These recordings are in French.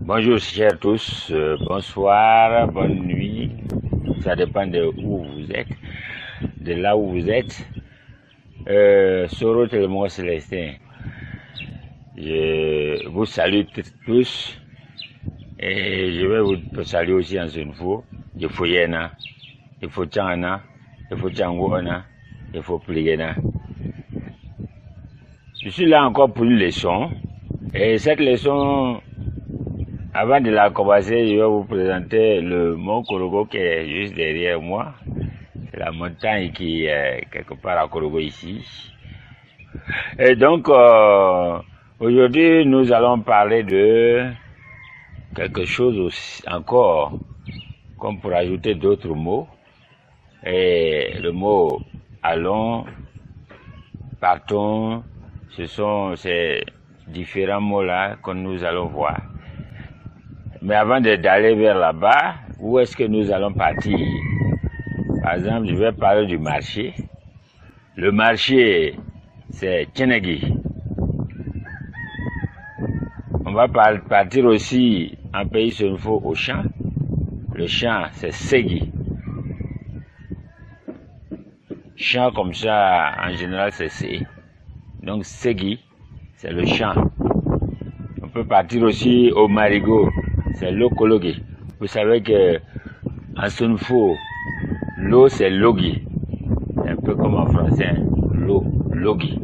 Bonjour chers tous, bonsoir, bonne nuit, ça dépend de où vous êtes, de là où vous êtes. Soro Télémo Célestin, je vous salue tous et je vais vous saluer aussi en une fois. Il faut yéna, il faut tchana, il faut tchangona, il faut pliena. Je suis là encore pour une leçon et cette leçon, avant de la commencer, je vais vous présenter le mont Korogo qui est juste derrière moi. C'est la montagne qui est quelque part à Korogo ici. Et donc, aujourd'hui, nous allons parler de quelque chose aussi, encore, comme pour ajouter d'autres mots. Et le mot allons, partons, ce sont ces différents mots-là que nous allons voir. Mais avant d'aller vers là-bas, où est-ce que nous allons partir? Par exemple, je vais parler du marché. Le marché, c'est Tchénégui. On va partir aussi en pays Senfo au champ. Le champ, c'est Ségui. Champ comme ça, en général, c'est C. Donc Ségui, c'est le champ. On peut partir aussi au marigot. C'est l'eau Kologi. Vous savez que en Senfo, l'eau c'est Logi. C'est un peu comme en français, l'eau, Logi.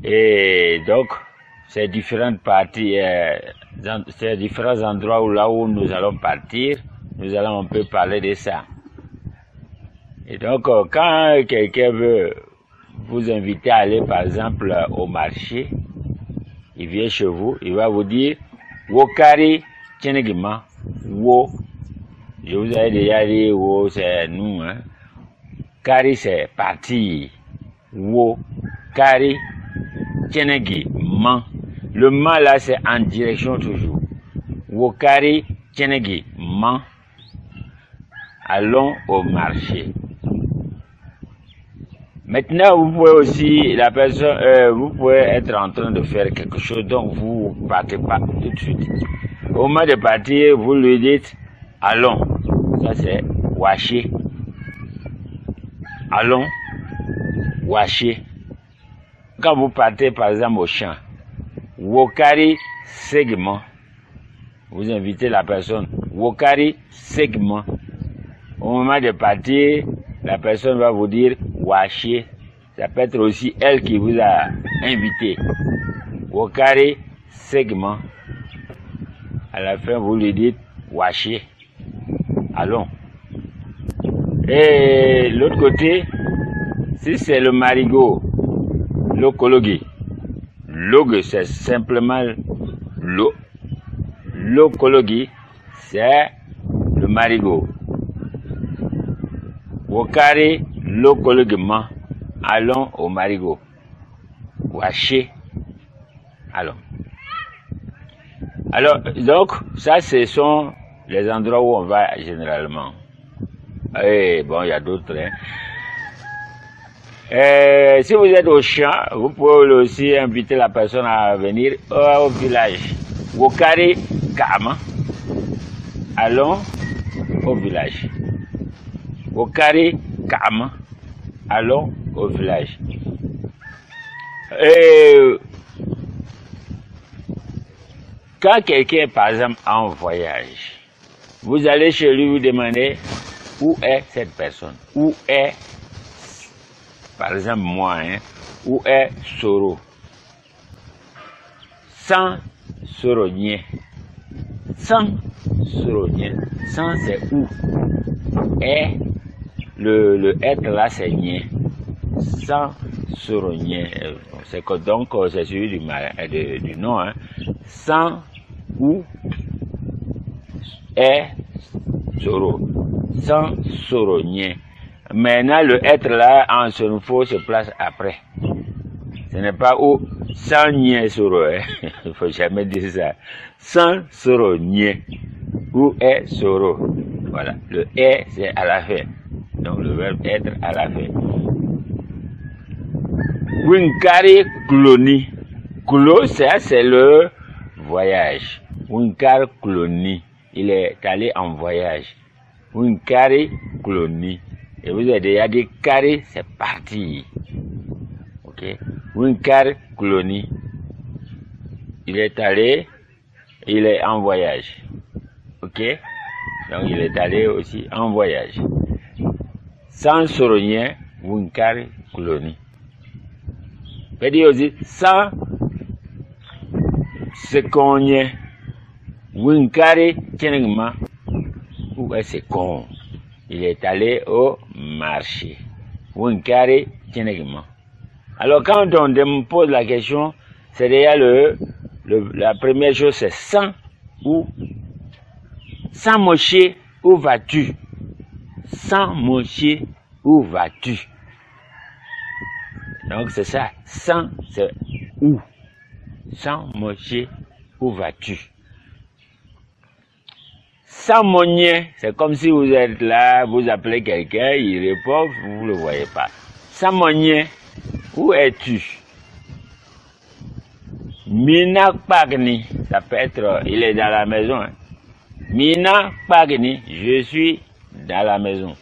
Et donc, ces différentes parties, ces différents endroits où là où nous allons partir, nous allons un peu parler de ça. Et donc, quand quelqu'un veut vous inviter à aller par exemple au marché, il vient chez vous, il va vous dire Wokari Tchénégima, Wo. Je vous avais déjà dit Wo, c'est nous, hein. Kari, c'est parti. Wo. Kari Tchénégui, man. Le man là, c'est en direction toujours. Wokari Tchénégui, man. Allons au marché. Maintenant, vous pouvez aussi, la personne, vous pouvez être en train de faire quelque chose, donc vous partez pas tout de suite. Au moment de partir, vous lui dites, allons. Ça c'est waché. Allons, waché. Quand vous partez par exemple au champ, Wokari segment. Vous invitez la personne, Wokari segment. Au moment de partir, la personne va vous dire waché. Ça peut être aussi elle qui vous a invité. Wokari segment. À la fin, vous lui dites waché. Allons. Et l'autre côté, si c'est le marigot, l'okologi. L'og, c'est simplement l'eau. L'okologi, c'est le marigot. Wokari, l'okologement. Allons au marigot. Waché. Allons. Alors, donc, ça, ce sont les endroits où on va généralement. Et bon, il y a d'autres. Hein. Si vous êtes au champ, vous pouvez aussi inviter la personne à venir au village. Wokari Kama. Allons au village. Wokari Kama. Allons au village. Et quand quelqu'un est par exemple en voyage, vous allez chez lui vous demander où est cette personne, où est, par exemple moi, hein, où est Soro, sans Soronien, sans Soronien, sans c'est où, est, le être là c'est nien, sans Soronien, c'est que donc c'est celui du nom, hein, sans où est Soro, sans Soronien. Maintenant, le être là, en Senfo, se place après. Ce n'est pas où, sans nien Soro, hein. Il ne faut jamais dire ça. Sans Soronien. Où est Soro? Voilà. Le est, c'est à la fin. Donc, le verbe être à la fin. Winkari Kloni. Klo, ça c'est le voyage. Winkari Kloni. Il est allé en voyage. Winkari Kloni. Et vous avez déjà dit Kari, c'est parti. Ok. Winkari Kloni. Il est en voyage. Ok. Donc il est allé aussi en voyage. Sans soronien, Winkari Kloni. Peut dire aussi sans seconde, Winkari Tienengma. Où est ce con? Il est allé au marché. Winkari Tienengma. Alors quand on me pose la question, c'est déjà la première chose, c'est sans ou sans Moshe, où vas-tu? Sans Moshe, où vas-tu? Donc c'est ça, sans c'est où? Sans Moshe, où vas-tu? Sans Monnier, c'est comme si vous êtes là, vous appelez quelqu'un, il répond, vous ne le voyez pas. Sans Monnier, où es-tu? Mina Pagni, ça peut être, il est dans la maison. Hein. Mina Pagni, je suis dans la maison.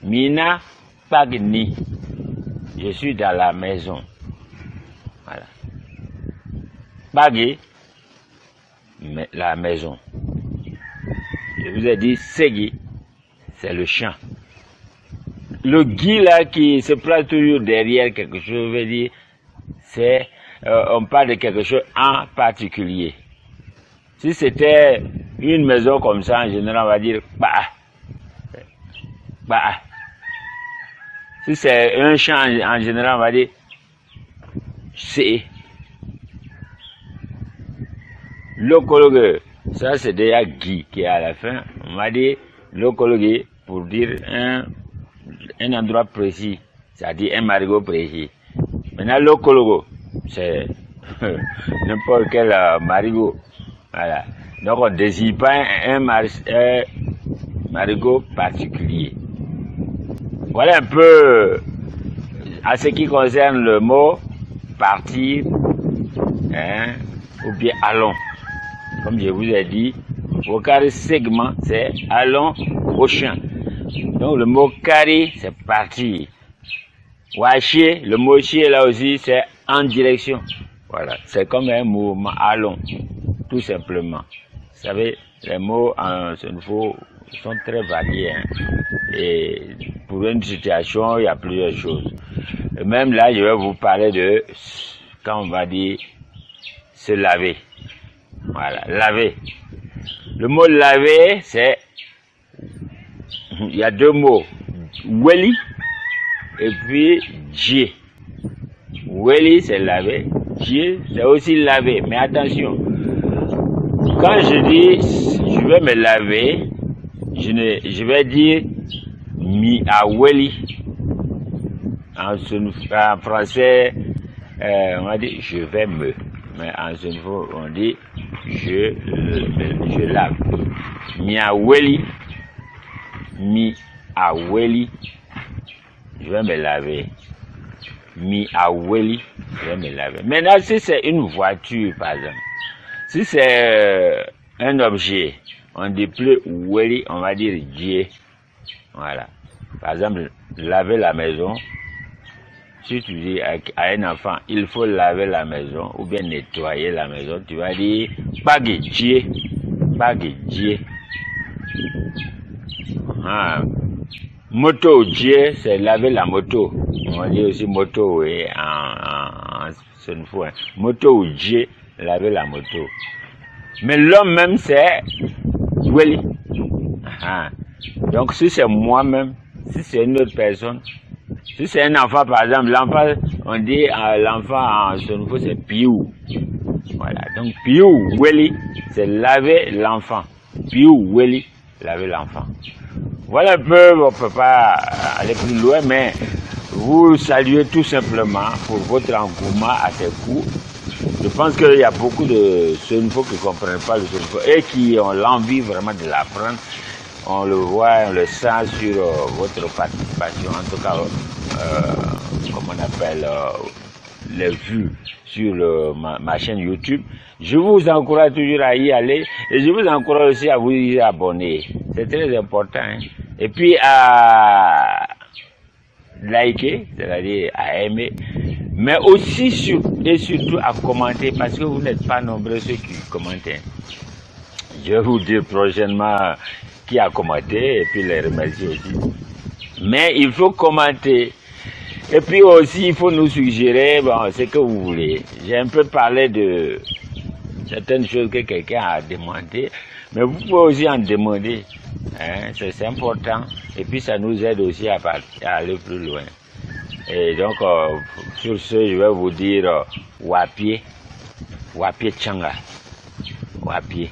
Mina Pagni, je suis dans la maison. Voilà. Pagni, la maison. Je vous ai dit, Segui, c'est le champ. Le gui là qui se place toujours derrière quelque chose, veut dire, c'est, on parle de quelque chose en particulier. Si c'était une maison comme ça, en général, on va dire, bah. Si c'est un champ, en général, on va dire, c'est. L'ocologue, ça c'est déjà Guy qui est à la fin. On va dire l'ocologue pour dire un endroit précis, c'est-à-dire un marigot précis. Maintenant, l'ocologue, c'est n'importe quel marigot. Voilà. Donc, on ne désigne pas un marigot particulier. Voilà un peu à ce qui concerne le mot partir, hein, ou bien allons. Comme je vous ai dit, au carré segment, c'est allons au champ. Donc le mot carré, c'est partir. Wachier, le mot chier là aussi, c'est en direction. Voilà, c'est comme un mouvement, allons, tout simplement. Vous savez, les mots en Senfo sont très variés. Hein. Et pour une situation, il y a plusieurs choses. Et même là, je vais vous parler de, quand on va dire, se laver. Voilà, laver. Le mot laver, c'est, il y a deux mots, weli et puis djé. Weli, c'est laver, djé, c'est aussi laver. Mais attention, quand je dis je vais me laver, je vais dire mi a weli. En français, on va dire je vais me. Mais en Senfo, on dit je lave. Mi a weli, je vais me laver. Mi a weli, je vais me laver. Maintenant, si c'est une voiture, par exemple, si c'est un objet, on dit plus weli, on va dire djé. Voilà. Par exemple, laver la maison. Si tu dis à un enfant, il faut laver la maison ou bien nettoyer la maison, tu vas dire bagidjé. Moto djé, c'est laver la moto. On dit aussi moto, oui, en Senfo. Moto djé, laver la moto. Mais l'homme même, c'est weli. Donc si c'est moi-même, si c'est une autre personne, si c'est un enfant, par exemple, l'enfant, on dit l'enfant en Senfo, c'est piou. Voilà. Donc, piou, weli, c'est laver l'enfant. Piou, weli, laver l'enfant. Voilà un peu, on ne peut pas aller plus loin, mais vous saluez tout simplement pour votre engouement à ces cours. Je pense qu'il y a beaucoup de Senfo qui ne comprennent pas le Senfo et qui ont l'envie vraiment de l'apprendre. On le voit, on le sent sur votre participation, en tout cas, comme on appelle, les vues sur ma chaîne YouTube. Je vous encourage toujours à y aller et je vous encourage aussi à vous y abonner. C'est très important. Hein? Et puis à liker, c'est-à-dire à aimer, mais aussi et surtout à commenter parce que vous n'êtes pas nombreux ceux qui commentent. Hein? Je vais vous dire prochainement qui a commenté et puis les remercier aussi. Mais il faut commenter. Et puis aussi, il faut nous suggérer ce que vous voulez. J'ai un peu parlé de certaines choses que quelqu'un a demandé, mais vous pouvez aussi en demander. Hein, c'est important. Et puis ça nous aide aussi à aller plus loin. Et donc, sur ce, je vais vous dire Wapie Changa. Wapie.